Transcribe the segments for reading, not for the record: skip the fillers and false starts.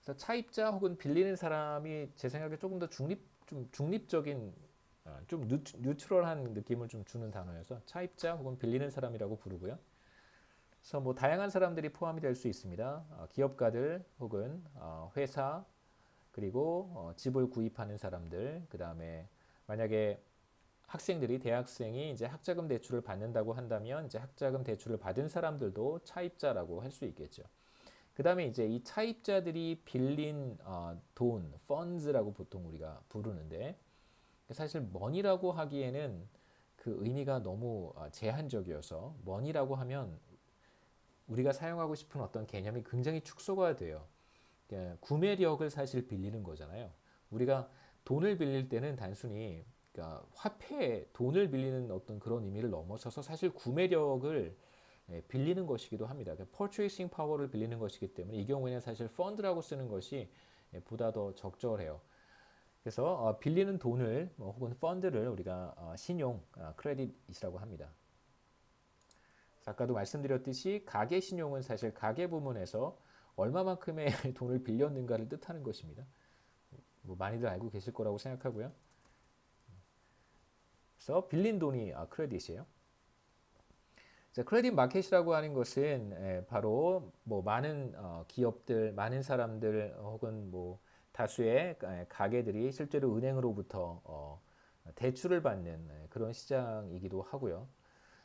그래서 차입자 혹은 빌리는 사람이 제 생각에 조금 더 좀 중립적인, 좀 뉴트럴한 느낌을 좀 주는 단어여서 차입자 혹은 빌리는 사람이라고 부르고요. 그래서 뭐 다양한 사람들이 포함이 될 수 있습니다. 기업가들 혹은 회사, 그리고 집을 구입하는 사람들, 그 다음에 만약에 학생들이 대학생이 이제 학자금 대출을 받는다고 한다면 이제 학자금 대출을 받은 사람들도 차입자라고 할 수 있겠죠. 그 다음에 이제 이 차입자들이 빌린 돈, funds라고 보통 우리가 부르는데 사실 money라고 하기에는 그 의미가 너무 제한적이어서 money라고 하면 우리가 사용하고 싶은 어떤 개념이 굉장히 축소가 돼요. 그러니까 구매력을 사실 빌리는 거잖아요. 우리가 돈을 빌릴 때는 단순히 그러니까 화폐, 돈을 빌리는 어떤 그런 의미를 넘어서서 사실 구매력을 빌리는 것이기도 합니다. 그러니까 purchasing power를 빌리는 것이기 때문에 이 경우에는 사실 fund라고 쓰는 것이 보다 더 적절해요. 그래서 빌리는 돈을 혹은 펀드를 우리가 신용, 크레딧이라고 합니다. 아까도 말씀드렸듯이 가계 신용은 사실 가계 부문에서 얼마만큼의 돈을 빌렸는가를 뜻하는 것입니다. 뭐 많이들 알고 계실 거라고 생각하고요. 그래서 빌린 돈이 크레딧이에요. 자, 크레딧 마켓이라고 하는 것은 바로 뭐 많은 기업들, 많은 사람들 혹은 뭐 다수의 가게들이 실제로 은행으로부터 대출을 받는 그런 시장이기도 하고요.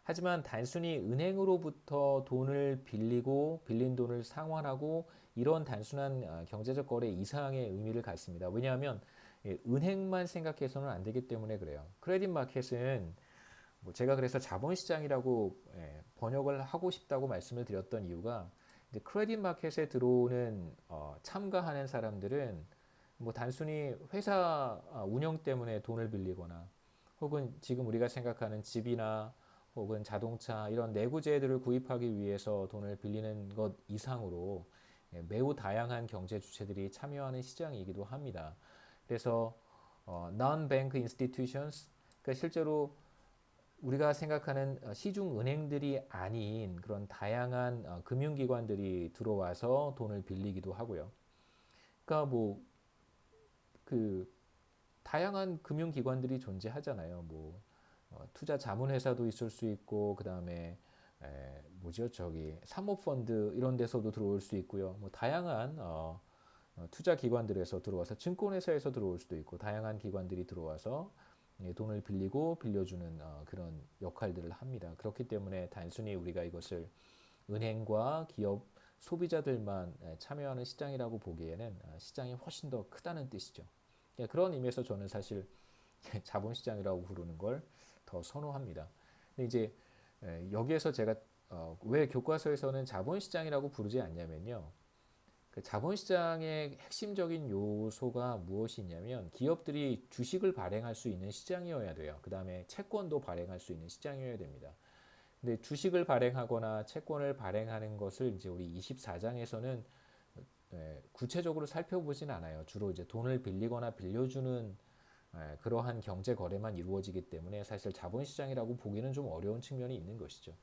하지만 단순히 은행으로부터 돈을 빌리고 빌린 돈을 상환하고 이런 단순한 경제적 거래 이상의 의미를 갖습니다. 왜냐하면 은행만 생각해서는 안 되기 때문에 그래요. 크레딧 마켓은 뭐 제가 그래서 자본시장이라고 번역을 하고 싶다고 말씀을 드렸던 이유가 이제 크레딧 마켓에 들어오는 참가하는 사람들은 뭐 단순히 회사 운영 때문에 돈을 빌리거나 혹은 지금 우리가 생각하는 집이나 혹은 자동차 이런 내구재들을 구입하기 위해서 돈을 빌리는 것 이상으로 매우 다양한 경제 주체들이 참여하는 시장이기도 합니다. 그래서 non-bank institutions, 그러니까 실제로 우리가 생각하는 시중 은행들이 아닌 그런 다양한 금융기관들이 들어와서 돈을 빌리기도 하고요. 그러니까 뭐 그 다양한 금융기관들이 존재하잖아요. 뭐 투자 자문회사도 있을 수 있고 그 다음에 뭐죠 저기 사모펀드 이런 데서도 들어올 수 있고요. 뭐 다양한 투자 기관들에서 들어와서 증권회사에서 들어올 수도 있고 다양한 기관들이 들어와서 돈을 빌리고 빌려주는 그런 역할들을 합니다. 그렇기 때문에 단순히 우리가 이것을 은행과 기업, 소비자들만 참여하는 시장이라고 보기에는 시장이 훨씬 더 크다는 뜻이죠. 그런 의미에서 저는 사실 자본시장이라고 부르는 걸 더 선호합니다. 근데 이제 여기에서 제가 왜 교과서에서는 자본시장이라고 부르지 않냐면요. 그 자본시장의 핵심적인 요소가 무엇이 있냐면 기업들이 주식을 발행할 수 있는 시장이어야 돼요. 그 다음에 채권도 발행할 수 있는 시장이어야 됩니다. 근데 주식을 발행하거나 채권을 발행하는 것을 이제 우리 24장에서는 구체적으로 살펴보진 않아요. 주로 이제 돈을 빌리거나 빌려주는 그러한 경제 거래만 이루어지기 때문에 사실 자본시장이라고 보기는 좀 어려운 측면이 있는 것이죠.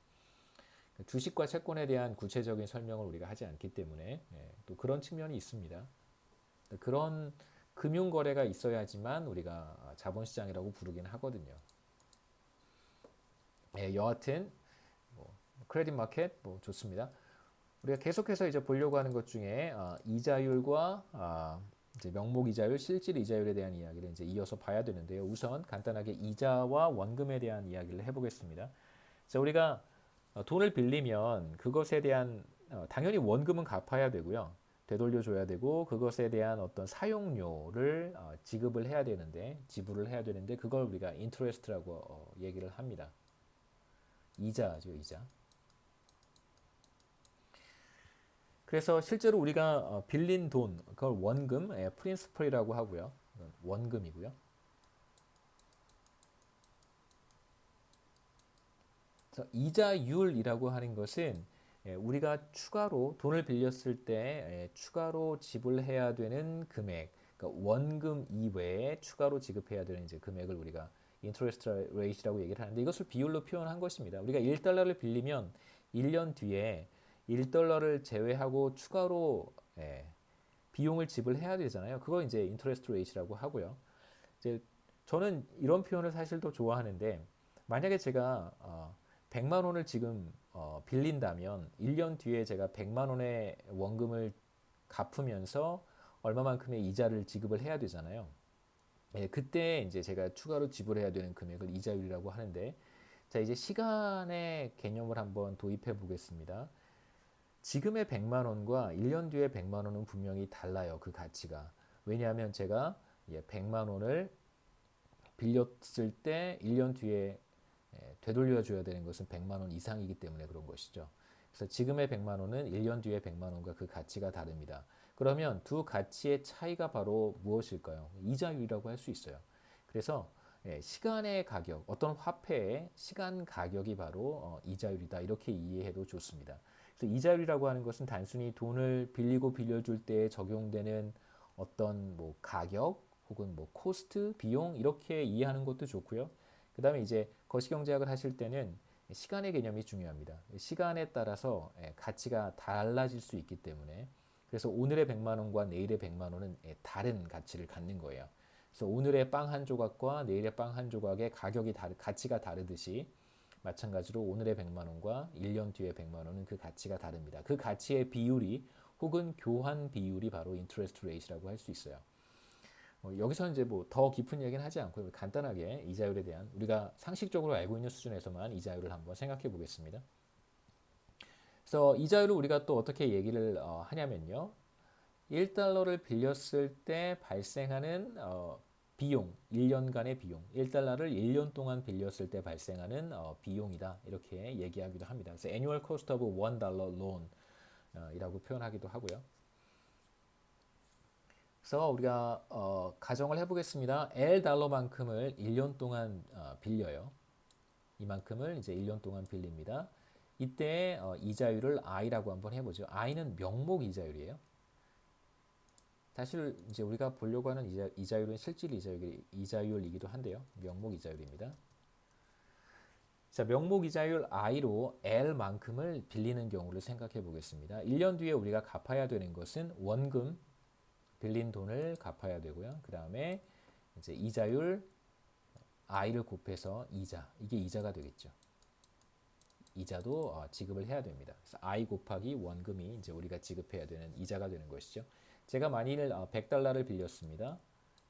주식과 채권에 대한 구체적인 설명을 우리가 하지 않기 때문에 또 그런 측면이 있습니다. 그런 금융 거래가 있어야지만 우리가 자본시장이라고 부르긴 하거든요. 여하튼 뭐, 크레딧 마켓 뭐 좋습니다. 우리가 계속해서 이제 보려고 하는 것 중에 이자율과 이제 명목 이자율, 실질 이자율에 대한 이야기를 이제 이어서 봐야 되는데요. 우선 간단하게 이자와 원금에 대한 이야기를 해보겠습니다. 자, 우리가 돈을 빌리면 그것에 대한 당연히 원금은 갚아야 되고요. 되돌려 줘야 되고 그것에 대한 어떤 사용료를 지급을 해야 되는데 지불을 해야 되는데 그걸 우리가 인트레스트라고 얘기를 합니다. 이자죠, 이자. 그래서 실제로 우리가 빌린 돈, 그걸 원금, 프린시플이라고 하고요. 원금이고요. 그래서 이자율이라고 하는 것은 우리가 추가로 돈을 빌렸을 때 추가로 지불해야 되는 금액, 그러니까 원금 이외에 추가로 지급해야 되는 이제 금액을 우리가 인터레스트 레이트라고 얘기를 하는데 이것을 비율로 표현한 것입니다. 우리가 1달러를 빌리면 1년 뒤에 1달러를 제외하고 추가로 비용을 지불해야 되잖아요. 그거 이제 인터레스트 레이트라고 하고요. 이제 저는 이런 표현을 사실 더 좋아하는데 만약에 제가 100만 원을 지금 빌린다면 1년 뒤에 제가 100만 원의 원금을 갚으면서 얼마만큼의 이자를 지급을 해야 되잖아요. 예, 그때 이제 제가 추가로 지불해야 되는 금액을 이자율이라고 하는데 자, 이제 시간의 개념을 한번 도입해 보겠습니다. 지금의 100만 원과 1년 뒤에 100만 원은 분명히 달라요. 그 가치가. 왜냐하면 제가 100만 원을 빌렸을 때 1년 뒤에 되돌려 줘야 되는 것은 100만 원 이상이기 때문에 그런 것이죠. 그래서 지금의 100만 원은 1년 뒤에 100만 원과 그 가치가 다릅니다. 그러면 두 가치의 차이가 바로 무엇일까요? 이자율이라고 할 수 있어요. 그래서 시간의 가격, 어떤 화폐의 시간 가격이 바로 이자율이다. 이렇게 이해해도 좋습니다. 그래서 이자율이라고 하는 것은 단순히 돈을 빌리고 빌려줄 때 적용되는 어떤 뭐 가격 혹은 뭐 코스트, 비용 이렇게 이해하는 것도 좋고요. 그 다음에 이제 거시경제학을 하실 때는 시간의 개념이 중요합니다. 시간에 따라서 가치가 달라질 수 있기 때문에 그래서 오늘의 100만 원과 내일의 100만 원은 다른 가치를 갖는 거예요. 그래서 오늘의 빵 한 조각과 내일의 빵 한 조각의 가치가 다르듯이 마찬가지로 오늘의 100만 원과 1년 뒤의 100만 원은 그 가치가 다릅니다. 그 가치의 비율이 혹은 교환 비율이 바로 인터레스트 레이트라고 할 수 있어요. 여기서 이제 뭐 더 깊은 얘기는 하지 않고 간단하게 이자율에 대한 우리가 상식적으로 알고 있는 수준에서만 이자율을 한번 생각해 보겠습니다. 그래서 이자율을 우리가 또 어떻게 얘기를 하냐면요. 1달러를 빌렸을 때 발생하는 비용, 1년간의 비용, 1달러를 1년 동안 빌렸을 때 발생하는 비용이다. 이렇게 얘기하기도 합니다. 그래서 annual cost of $1 loan 이라고 표현하기도 하고요. 그래서 우리가 가정을 해보겠습니다. $1만큼을 1년 동안 빌려요. 이만큼을 이제 1년 동안 빌립니다. 이때 이자율을 I라고 한번 해보죠. I는 명목 이자율이에요. 사실 이제 우리가 보려고 하는 이자율은 실질 이자율이기도 한데요. 명목 이자율입니다. 자, 명목 이자율 I로 L만큼을 빌리는 경우를 생각해 보겠습니다. 1년 뒤에 우리가 갚아야 되는 것은 원금, 빌린 돈을 갚아야 되고요. 그 다음에 이제 이자율 I를 곱해서 이자, 이게 이자가 되겠죠. 이자도 지급을 해야 됩니다. 그래서 I 곱하기 원금이 이제 우리가 지급해야 되는 이자가 되는 것이죠. 제가 만일 100달러를 빌렸습니다.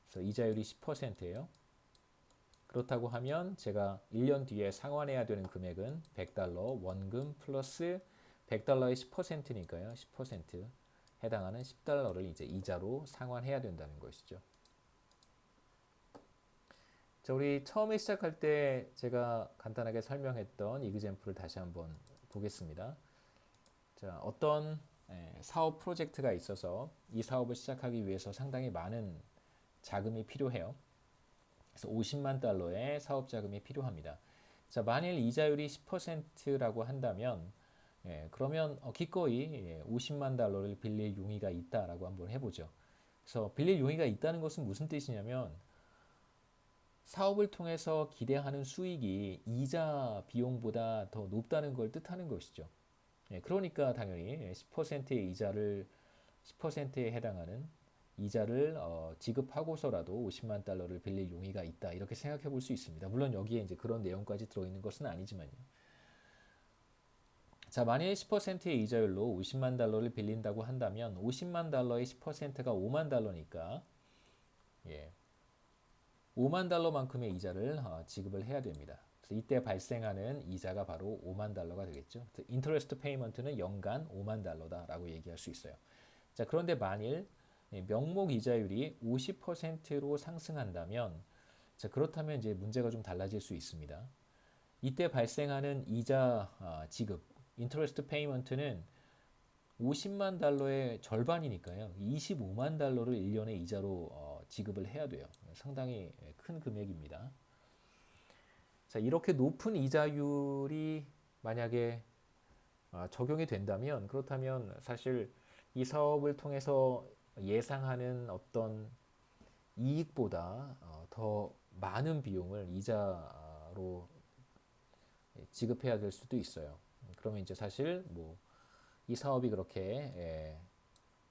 그래서 이자율이 10%예요. 그렇다고 하면 제가 1년 뒤에 상환해야 되는 금액은 100달러 원금 플러스 100달러의 10%니까요. 10% 해당하는 10달러를 이제 이자로 상환해야 된다는 것이죠. 자, 우리 처음에 시작할 때 제가 간단하게 설명했던 이그젬플을 다시 한번 보겠습니다. 자, 어떤 사업 프로젝트가 있어서 이 사업을 시작하기 위해서 상당히 많은 자금이 필요해요. 그래서 50만 달러의 사업 자금이 필요합니다. 자, 만일 이자율이 10%라고 한다면 그러면 기꺼이 50만 달러를 빌릴 용의가 있다라고 한번 해보죠. 그래서 빌릴 용의가 있다는 것은 무슨 뜻이냐면 사업을 통해서 기대하는 수익이 이자 비용보다 더 높다는 걸 뜻하는 것이죠. 그러니까 당연히 10%의 이자를 10%에 해당하는 이자를 지급하고서라도 50만 달러를 빌릴 용의가 있다 이렇게 생각해 볼 수 있습니다. 물론 여기에 이제 그런 내용까지 들어있는 것은 아니지만요. 자, 만일 10%의 이자율로 50만 달러를 빌린다고 한다면 50만 달러의 10%가 5만 달러니까 5만 달러만큼의 이자를 지급을 해야 됩니다. 그래서 이때 발생하는 이자가 바로 5만 달러가 되겠죠. 인터레스트 페이먼트는 연간 5만 달러다라고 얘기할 수 있어요. 자, 그런데 만일 명목 이자율이 50%로 상승한다면 자, 그렇다면 이제 문제가 좀 달라질 수 있습니다. 이때 발생하는 이자 지급, 인터레스트 페이먼트는 50만 달러의 절반이니까요. 25만 달러를 1년에 이자로 지급을 해야 돼요. 상당히 큰 금액입니다. 자, 이렇게 높은 이자율이 만약에 적용이 된다면 그렇다면 사실 이 사업을 통해서 예상하는 어떤 이익보다 더 많은 비용을 이자로 지급해야 될 수도 있어요. 그러면 이제 사실 뭐 이 사업이 그렇게